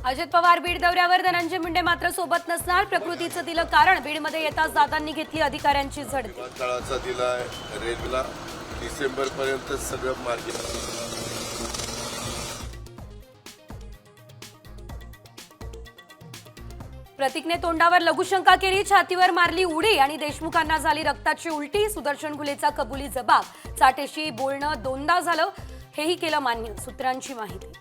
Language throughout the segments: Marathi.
अजित पवार बीड दौऱ्यावर, धनंजय मुंडे मात्र सोबत नसणार. प्रकृतीचं दिलं कारण. बीडमध्ये येताच दादांनी घेतली अधिकाऱ्यांची झडती. विमानतळाचा दिलाय, रेल्वेला डिसेंबर पर्यंत सगळं मार्ग. प्रतीकने तोंडावर लघुशंका केली, छातीवर मारली उडी आणि देशमुखांना झाली रक्ताची उलटी. सुदर्शन घुलेचा कबुली जबाब. चाटेशी बोलणं दोनदा झालं, हेही केलं मान्य. सूत्रांची माहिती.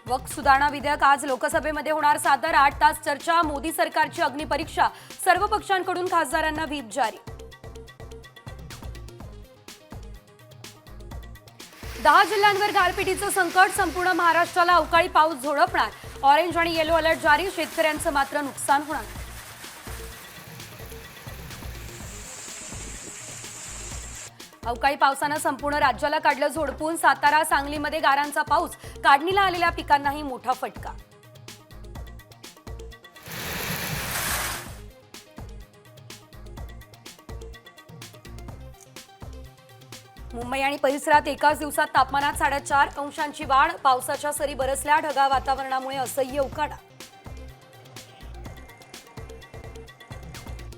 वक्फ सुधारणा विधेयक आज लोकसभेमध्ये होणार सादर. 8 तास चर्चा. मोदी सरकारची अग्निपरीक्षा. सर्व पक्षांकडून खासदारांना व्हीप जारी. 10 जिल्ह्यांवर गारपिटीचं संकट. संपूर्ण महाराष्ट्राला अवकाळी पाऊस झोडपणार. ऑरेंज आणि येलो अलर्ट जारी. शेतकऱ्यांचं मात्र नुकसान होणार. अवकाळी पावसानं संपूर्ण राज्याला काढलं झोडपून. सातारा, सांगलीमध्ये गारांचा पाऊस. काढणीला आलेल्या पिकांनाही मोठा फटका. मुंबई आणि परिसरात एकाच दिवसात तापमानात 4.5 अंशांची वाढ. पावसाच्या सरी बरसल्या. ढगाळ वातावरणामुळे असह्य उकाडा.